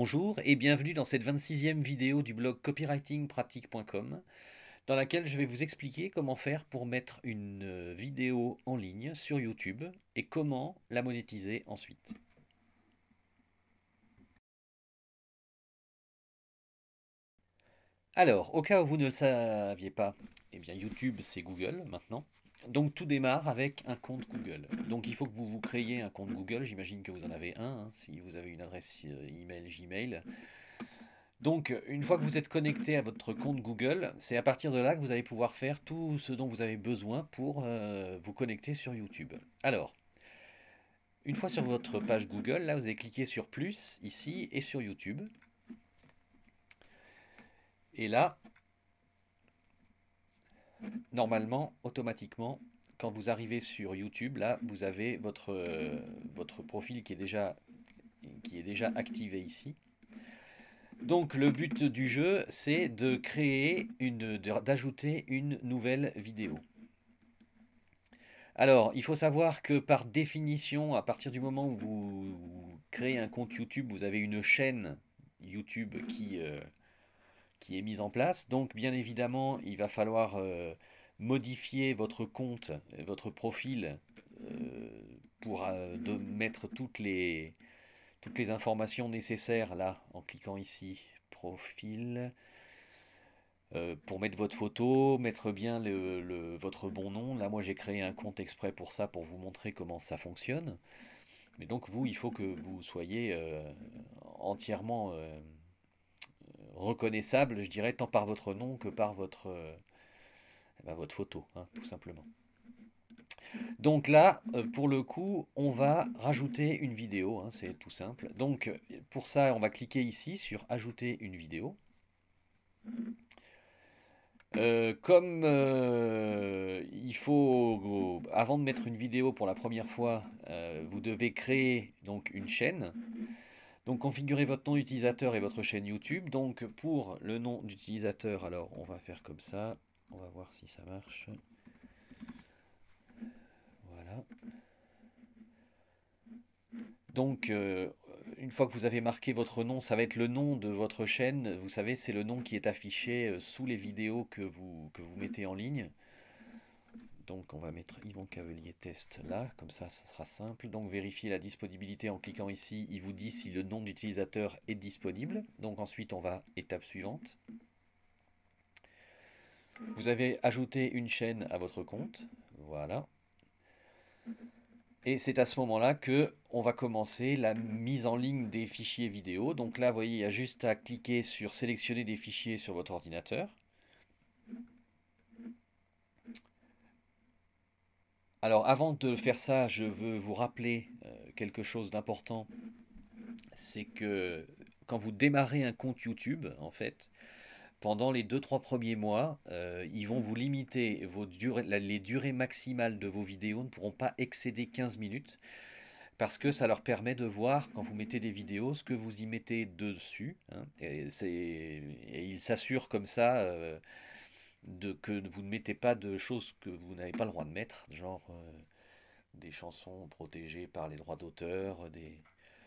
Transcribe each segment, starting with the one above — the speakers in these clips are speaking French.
Bonjour et bienvenue dans cette 26e vidéo du blog copywritingpratique.com dans laquelle je vais vous expliquer comment faire pour mettre une vidéo en ligne sur YouTube et comment la monétiser ensuite. Alors, au cas où vous ne le saviez pas, eh bien YouTube c'est Google maintenant. Donc tout démarre avec un compte Google. Donc il faut que vous vous créiez un compte Google, j'imagine que vous en avez un, hein, si vous avez une adresse email Gmail. Donc, une fois que vous êtes connecté à votre compte Google, c'est à partir de là que vous allez pouvoir faire tout ce dont vous avez besoin pour vous connecter sur YouTube. Alors, une fois sur votre page Google, là, vous allez cliquer sur plus, ici, et sur YouTube. Et là, normalement, automatiquement, quand vous arrivez sur YouTube, là, vous avez votre profil qui est déjà activé ici. Donc le but du jeu, c'est de d'ajouter une nouvelle vidéo. Alors, il faut savoir que par définition, à partir du moment où vous créez un compte YouTube, vous avez une chaîne YouTube qui est mise en place. Donc, bien évidemment, il va falloir modifier votre compte, votre profil, pour mettre toutes les informations nécessaires là, en cliquant ici, profil. Pour mettre votre photo, mettre bien votre bon nom. Là, moi, j'ai créé un compte exprès pour ça, pour vous montrer comment ça fonctionne. Mais donc, vous, il faut que vous soyez entièrement reconnaissable, je dirais, tant par votre nom que par votre photo, hein, tout simplement. Donc là, pour le coup, on va rajouter une vidéo, hein, c'est tout simple. Donc, pour ça, on va cliquer ici sur Ajouter une vidéo. Comme il faut, avant de mettre une vidéo pour la première fois, vous devez créer donc une chaîne. Donc configurez votre nom d'utilisateur et votre chaîne YouTube. Donc pour le nom d'utilisateur, alors on va faire comme ça. On va voir si ça marche. Voilà. Donc une fois que vous avez marqué votre nom, ça va être le nom de votre chaîne. Vous savez, c'est le nom qui est affiché sous les vidéos que vous mettez en ligne. Donc on va mettre Yvon Cavelier test là, comme ça sera simple. Donc vérifier la disponibilité en cliquant ici, il vous dit si le nom d'utilisateur est disponible. Donc ensuite on va étape suivante. Vous avez ajouté une chaîne à votre compte, voilà. Et c'est à ce moment-là que on va commencer la mise en ligne des fichiers vidéo. Donc là, vous voyez, il y a juste à cliquer sur sélectionner des fichiers sur votre ordinateur. Alors avant de faire ça, je veux vous rappeler quelque chose d'important, c'est que quand vous démarrez un compte YouTube, en fait, pendant les 2-3 premiers mois, ils vont vous limiter les durées maximales de vos vidéos ne pourront pas excéder 15 minutes parce que ça leur permet de voir quand vous mettez des vidéos ce que vous y mettez dessus, hein, et ils s'assurent comme ça que vous ne mettez pas de choses que vous n'avez pas le droit de mettre, genre des chansons protégées par les droits d'auteur,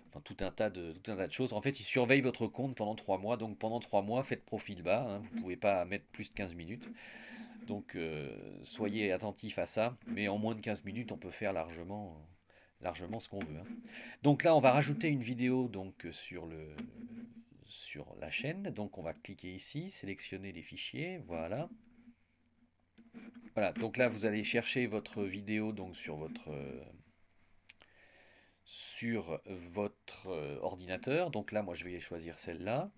enfin, tout un tas de choses. En fait, ils surveillent votre compte pendant 3 mois. Donc pendant 3 mois, faites profil bas, hein, vous ne pouvez pas mettre plus de 15 minutes. Donc soyez attentifs à ça. Mais en moins de 15 minutes, on peut faire largement ce qu'on veut, hein. Donc là, on va rajouter une vidéo donc, sur la chaîne. Donc on va cliquer ici, sélectionner les fichiers. Voilà. Voilà, donc là vous allez chercher votre vidéo donc sur votre ordinateur. Donc là, moi, je vais choisir celle-là.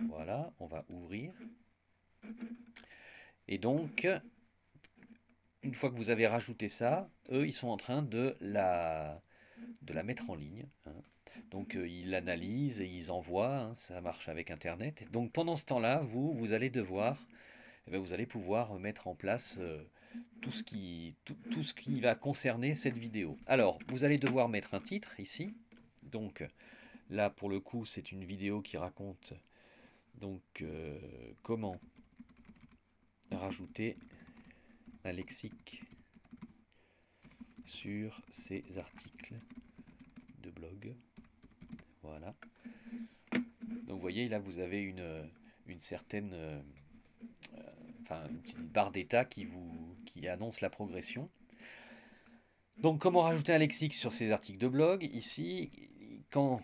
Voilà, on va ouvrir. Et donc, une fois que vous avez rajouté ça, eux, ils sont en train de la mettre en ligne, hein. Donc, ils l'analysent et ils envoient, hein, ça marche avec Internet. Donc, pendant ce temps-là, vous allez devoir, eh bien, vous allez pouvoir mettre en place tout ce qui va concerner cette vidéo. Alors, vous allez devoir mettre un titre ici. Donc, là, pour le coup, c'est une vidéo qui raconte donc comment rajouter un lexique sur ces articles de blog. Voilà. Donc vous voyez, là vous avez une certaine, enfin une petite barre d'état qui annonce la progression. Donc comment rajouter un lexique sur ces articles de blog? Ici, quand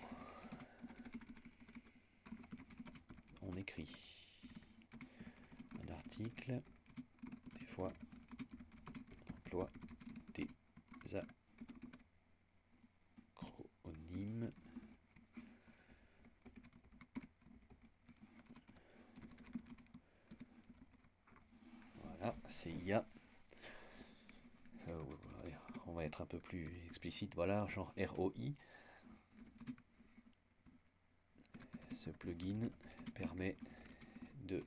on écrit un article, des fois on emploie des acronymes. Voilà, c'est IA. On va être un peu plus explicite, voilà, genre ROI. Ce plugin permet de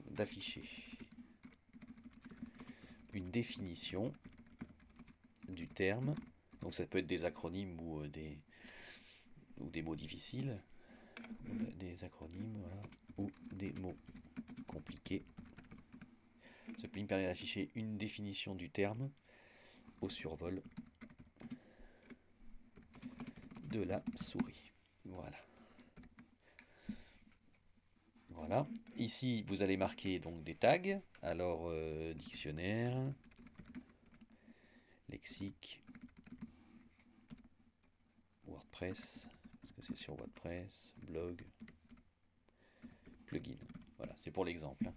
d'afficher une définition du terme. Donc ça peut être des acronymes ou des mots difficiles, des acronymes, voilà, ou des mots compliqués. Ce plugin permet d'afficher une définition du terme au survol de la souris. Voilà. Voilà. Ici, vous allez marquer donc des tags. Alors, dictionnaire, lexique, WordPress, parce que c'est sur WordPress, blog, plugin. Voilà, c'est pour l'exemple.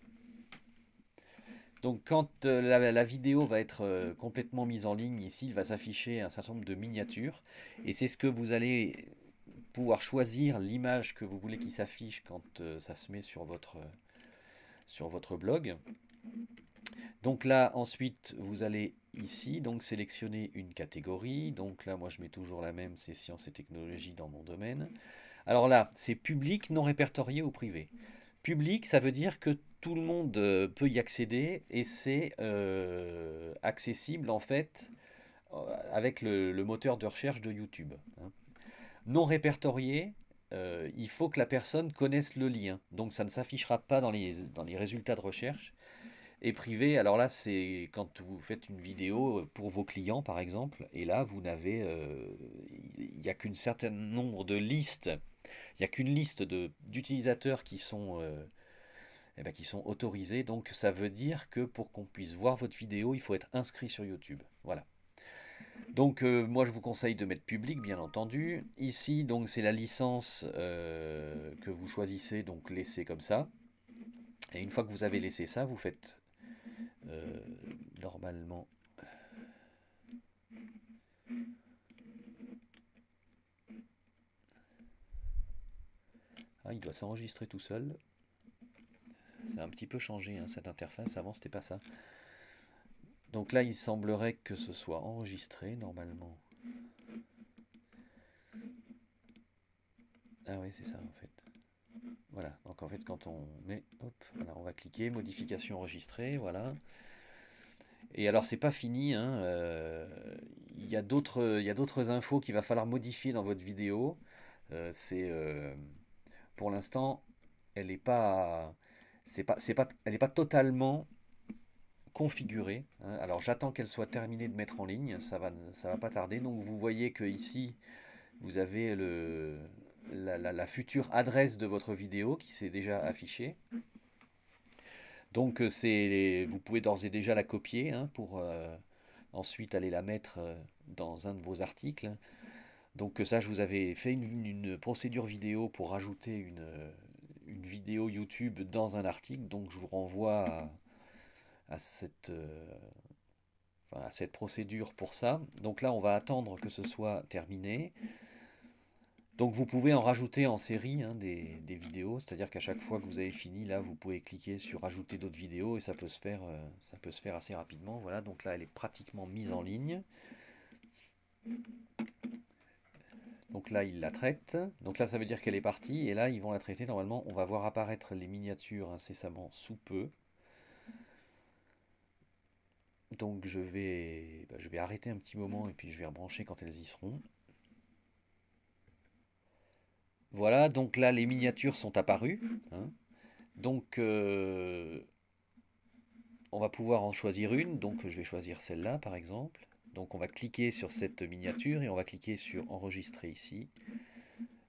Donc quand la vidéo va être complètement mise en ligne, ici, il va s'afficher un certain nombre de miniatures. Et c'est ce que vous allez pouvoir choisir, l'image que vous voulez qu'il s'affiche quand ça se met sur votre blog. Donc là, ensuite, vous allez ici, donc sélectionner une catégorie. Donc là, moi, je mets toujours la même, c'est sciences et technologies dans mon domaine. Alors là, c'est public, non répertorié ou privé. Public, ça veut dire que tout le monde peut y accéder et c'est accessible en fait avec le moteur de recherche de YouTube. Hein. Non répertorié, il faut que la personne connaisse le lien. Donc ça ne s'affichera pas dans les résultats de recherche. Et privé, alors là, c'est quand vous faites une vidéo pour vos clients, par exemple, et là, vous n'avez, il n'y a qu'une certaine nombre de listes, il n'y a qu'une liste d'utilisateurs qui sont autorisés. Donc, ça veut dire que pour qu'on puisse voir votre vidéo, il faut être inscrit sur YouTube. Voilà. Donc, moi, je vous conseille de mettre public, bien entendu. Ici, donc, c'est la licence que vous choisissez, donc laissez comme ça. Et une fois que vous avez laissé ça, vous faites euh, normalement. Ah, il doit s'enregistrer tout seul. Ça a un petit peu changé hein, cette interface. Avant, c'était pas ça. Donc là, il semblerait que ce soit enregistré normalement. Ah oui, c'est ça en fait. Voilà. Donc en fait, quand on met, hop, voilà, on va cliquer modification enregistrée, voilà. Et alors, c'est pas fini. Hein, il y a d'autres infos qu'il va falloir modifier dans votre vidéo. C'est pour l'instant, elle n'est pas, elle est pas totalement configurée. Hein. Alors j'attends qu'elle soit terminée de mettre en ligne, ça va pas tarder. Donc vous voyez que ici vous avez la future adresse de votre vidéo qui s'est déjà affichée. Donc vous pouvez d'ores et déjà la copier hein, pour ensuite aller la mettre dans un de vos articles. Donc ça, je vous avais fait une procédure vidéo pour rajouter une vidéo YouTube dans un article. Donc je vous renvoie à à cette procédure pour ça. Donc là, on va attendre que ce soit terminé. Donc vous pouvez en rajouter en série hein, des vidéos, c'est-à-dire qu'à chaque fois que vous avez fini, là, vous pouvez cliquer sur rajouter d'autres vidéos et ça peut se faire assez rapidement. Voilà, donc là, elle est pratiquement mise en ligne. Donc là, il la traite. Donc là, ça veut dire qu'elle est partie. Et là, ils vont la traiter. Normalement, on va voir apparaître les miniatures incessamment sous peu. Donc je vais arrêter un petit moment et puis je vais rebrancher quand elles y seront. Voilà, donc là, les miniatures sont apparues. Hein. Donc, on va pouvoir en choisir une. Donc, je vais choisir celle-là, par exemple. Donc, on va cliquer sur cette miniature et on va cliquer sur enregistrer ici.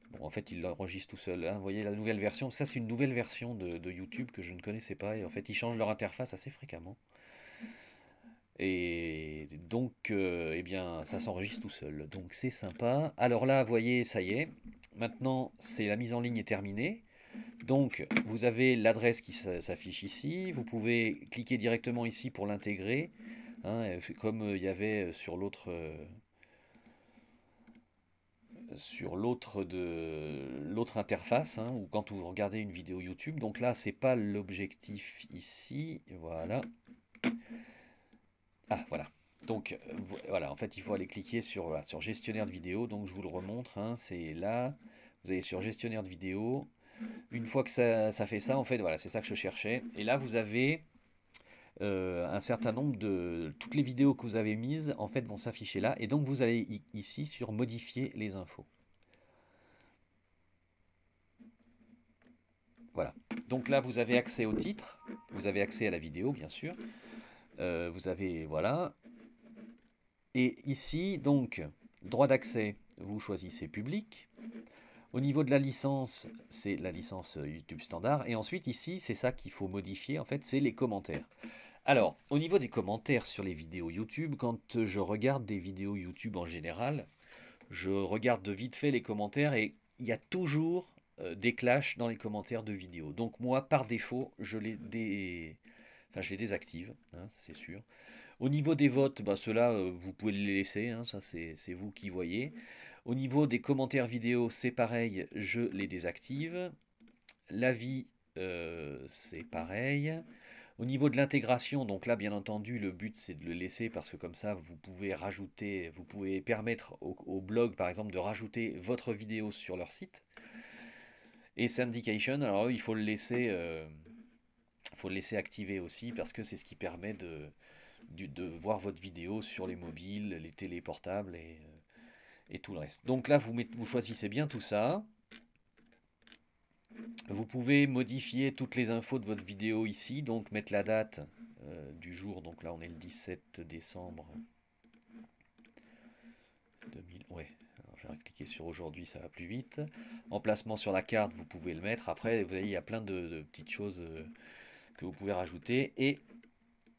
Bon, En fait, il l'enregistre tout seul, hein. Vous voyez la nouvelle version, ça c'est une nouvelle version de YouTube que je ne connaissais pas. Et en fait, ils changent leur interface assez fréquemment. Et donc, eh bien, ça s'enregistre tout seul. Donc c'est sympa. Alors là, vous voyez, ça y est. Maintenant, c'est la mise en ligne est terminée. Donc, vous avez l'adresse qui s'affiche ici. Vous pouvez cliquer directement ici pour l'intégrer, hein, comme il y avait sur l'autre interface, hein, ou quand vous regardez une vidéo YouTube. Donc là, c'est pas l'objectif ici. Voilà. Ah, voilà. Donc voilà, en fait, il faut aller cliquer sur, voilà, sur gestionnaire de vidéo. Donc je vous le remontre, hein, c'est là. Vous allez sur gestionnaire de vidéo. Une fois que ça fait ça, en fait, voilà, c'est ça que je cherchais. Et là, vous avez un certain nombre de... Toutes les vidéos que vous avez mises, en fait, vont s'afficher là. Et donc, vous allez ici sur modifier les infos. Voilà. Donc là, vous avez accès au titre. Vous avez accès à la vidéo, bien sûr. Vous avez, voilà. Et ici, donc, droit d'accès, vous choisissez public. Au niveau de la licence, c'est la licence YouTube standard. Et ensuite, ici, c'est ça qu'il faut modifier, en fait, c'est les commentaires. Alors, au niveau des commentaires sur les vidéos YouTube, quand je regarde des vidéos YouTube en général, je regarde de vite fait les commentaires et il y a toujours des clashs dans les commentaires de vidéos. Donc moi, par défaut, enfin, je les désactive, hein, c'est sûr. Au niveau des votes, bah, ceux-là, vous pouvez les laisser, hein, ça c'est vous qui voyez. Au niveau des commentaires vidéo, c'est pareil, je les désactive. L'avis, c'est pareil. Au niveau de l'intégration, donc là, bien entendu, le but c'est de le laisser parce que comme ça, vous pouvez rajouter, vous pouvez permettre au blog, par exemple, de rajouter votre vidéo sur leur site. Et Syndication, alors eux, faut le laisser activer aussi parce que c'est ce qui permet de voir votre vidéo sur les mobiles, les téléportables et tout le reste. Donc là, vous choisissez bien tout ça. Vous pouvez modifier toutes les infos de votre vidéo ici, donc mettre la date du jour. Donc là, on est le 17 décembre 2000. Ouais, alors je vais cliquer sur aujourd'hui, ça va plus vite. Emplacement sur la carte, vous pouvez le mettre. Après, vous voyez, il y a plein de petites choses que vous pouvez rajouter. Et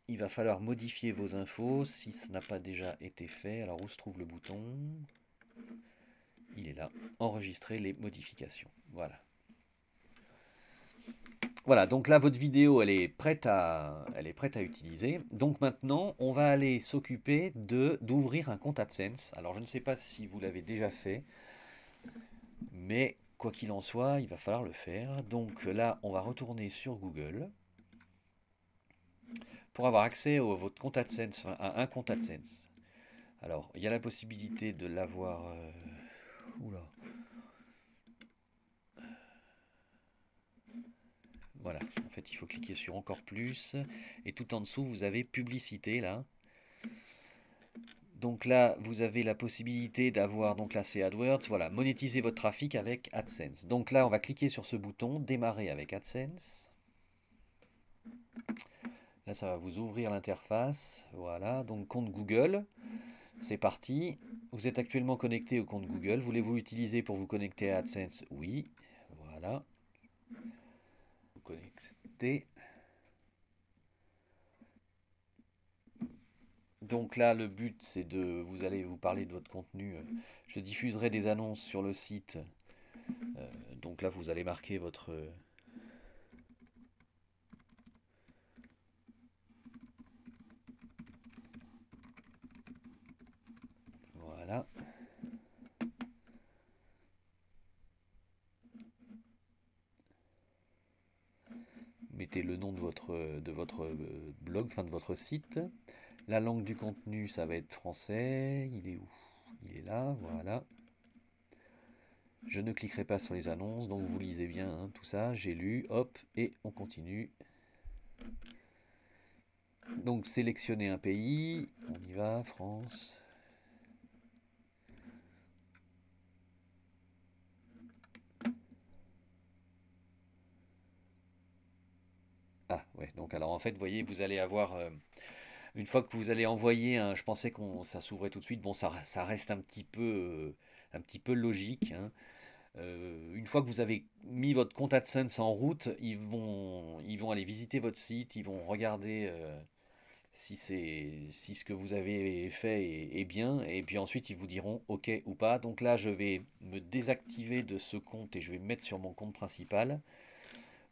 il va falloir modifier vos infos si ça n'a pas déjà été fait. Alors, où se trouve le bouton? Il est là. Enregistrer les modifications. Voilà. Voilà, donc là, votre vidéo, elle est prête à utiliser. Donc maintenant, on va aller s'occuper d'ouvrir un compte AdSense. Alors, je ne sais pas si vous l'avez déjà fait, mais quoi qu'il en soit, il va falloir le faire. Donc là, on va retourner sur Google pour avoir accès à votre compte AdSense, enfin, à un compte AdSense. Alors, il y a la possibilité de l'avoir... Oula. Voilà, en fait, il faut cliquer sur encore plus. Et tout en dessous, vous avez publicité là. Donc là, vous avez la possibilité d'avoir, donc là c'est AdWords, voilà, monétiser votre trafic avec AdSense. Donc là, on va cliquer sur ce bouton, démarrer avec AdSense. Là, ça va vous ouvrir l'interface. Voilà, donc compte Google. C'est parti. Vous êtes actuellement connecté au compte Google. Voulez-vous l'utiliser pour vous connecter à AdSense? Oui. Voilà. Vous connectez. Donc là, le but, c'est vous allez vous parler de votre contenu. Je diffuserai des annonces sur le site. Donc là, vous allez marquer votre... Voilà. Mettez le nom de votre blog, enfin de votre site. La langue du contenu, ça va être français. Il est où? Il est là, voilà. Je ne cliquerai pas sur les annonces, donc vous lisez bien hein, tout ça. J'ai lu, hop, et on continue. Donc sélectionnez un pays, on y va, France. Ah ouais, donc alors en fait, vous voyez, vous allez avoir, une fois que vous allez envoyer, je pensais que ça s'ouvrait tout de suite, bon ça reste un petit peu logique, hein. Une fois que vous avez mis votre compte AdSense en route, ils vont aller visiter votre site, ils vont regarder si ce que vous avez fait est bien, et puis ensuite ils vous diront OK ou pas. Donc là, je vais me désactiver de ce compte et je vais me mettre sur mon compte principal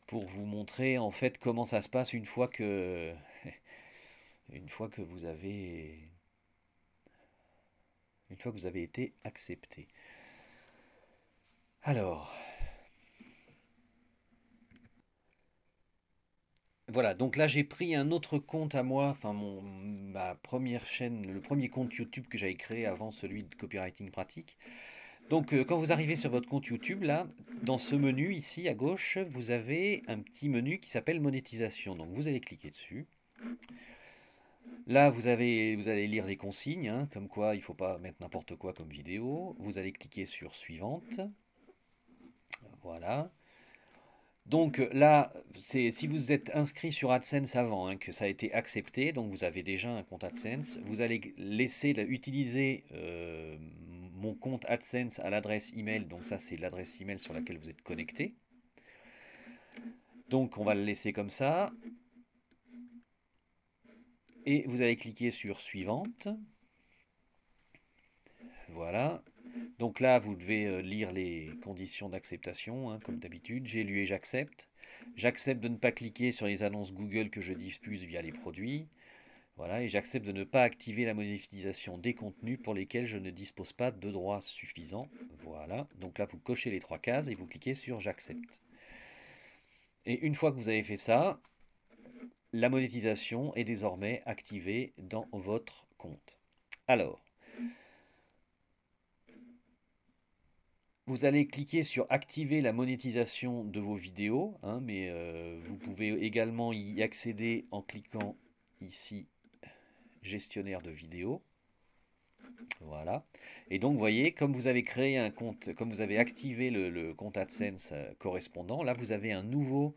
pour vous montrer en fait comment ça se passe une fois que vous avez une fois que vous avez été accepté. Alors, voilà, donc là j'ai pris un autre compte à moi, enfin ma première chaîne, le premier compte YouTube que j'avais créé avant celui de copywriting pratique. Donc quand vous arrivez sur votre compte YouTube, là, dans ce menu ici à gauche, vous avez un petit menu qui s'appelle monétisation. Donc vous allez cliquer dessus. Là, vous allez lire les consignes, hein, comme quoi il ne faut pas mettre n'importe quoi comme vidéo. Vous allez cliquer sur suivante. Voilà. Donc là, c'est si vous êtes inscrit sur AdSense avant, hein, que ça a été accepté, donc vous avez déjà un compte AdSense, vous allez utiliser mon compte AdSense à l'adresse email, donc ça c'est l'adresse email sur laquelle vous êtes connecté. Donc on va le laisser comme ça, et vous allez cliquer sur suivante. Voilà. Donc là, vous devez lire les conditions d'acceptation, hein, comme d'habitude. J'ai lu et j'accepte. J'accepte de ne pas cliquer sur les annonces Google que je diffuse via les produits. Voilà, et j'accepte de ne pas activer la monétisation des contenus pour lesquels je ne dispose pas de droits suffisants. Voilà, donc là vous cochez les trois cases et vous cliquez sur j'accepte. Et une fois que vous avez fait ça, la monétisation est désormais activée dans votre compte. Alors, vous allez cliquer sur activer la monétisation de vos vidéos, hein, mais vous pouvez également y accéder en cliquant ici gestionnaire de vidéos. Voilà. Et donc, vous voyez, comme vous avez créé un compte, comme vous avez activé le compte AdSense correspondant, là, vous avez un nouveau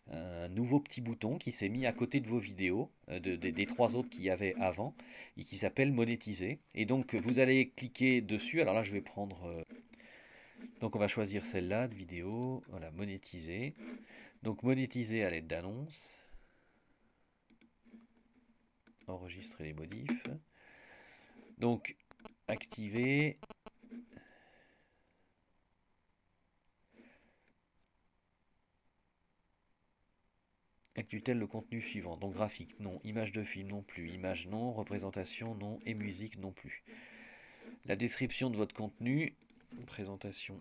petit bouton qui s'est mis à côté de vos vidéos, des trois autres qu'il y avait avant, et qui s'appelle monétiser. Et donc, vous allez cliquer dessus. Alors là, je vais prendre. Donc, on va choisir celle-là de vidéo. Voilà, monétiser. Donc, monétiser à l'aide d'annonces. Enregistrer les modifs. Donc, activer. Inclut-elle le contenu suivant? Donc graphique, non. Image de film, non plus. Image, non. Représentation, non. Et musique, non plus. La description de votre contenu. Présentation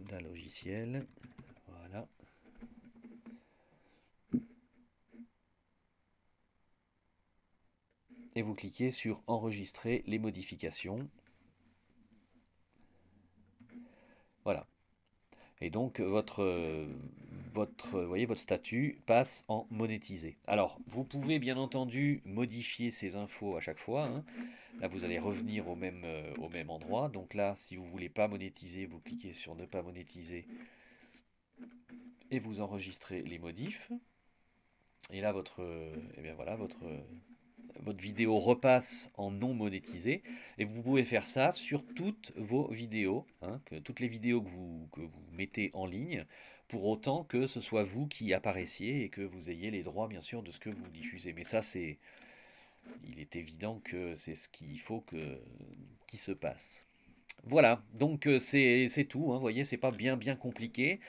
d'un logiciel. Voilà. Et vous cliquez sur enregistrer les modifications. Voilà. Et donc voyez, votre statut passe en monétisé. Alors, vous pouvez bien entendu modifier ces infos à chaque fois, hein. Là, vous allez revenir au même endroit. Donc là, si vous ne voulez pas monétiser, vous cliquez sur ne pas monétiser et vous enregistrez les modifs. Et là, eh bien voilà, votre vidéo repasse en non monétisé. Et vous pouvez faire ça sur toutes vos vidéos, hein, toutes les vidéos que vous mettez en ligne, pour autant que ce soit vous qui apparaissiez et que vous ayez les droits, bien sûr, de ce que vous diffusez. Mais ça, il est évident que c'est ce qu'il faut qui se passe. Voilà, donc c'est tout, hein, vous voyez, c'est pas bien compliqué.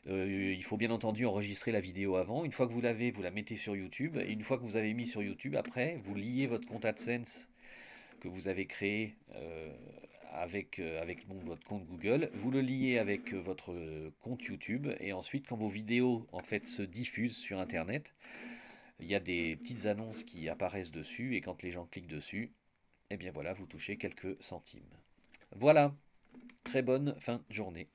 Il faut bien entendu enregistrer la vidéo avant. Une fois que vous l'avez, vous la mettez sur YouTube. Et une fois que vous avez mis sur YouTube, après, vous liez votre compte AdSense que vous avez créé avec votre compte Google. Vous le liez avec votre compte YouTube. Et ensuite, quand vos vidéos en fait se diffusent sur Internet, il y a des petites annonces qui apparaissent dessus. Et quand les gens cliquent dessus, eh bien voilà, vous touchez quelques centimes. Voilà, très bonne fin de journée.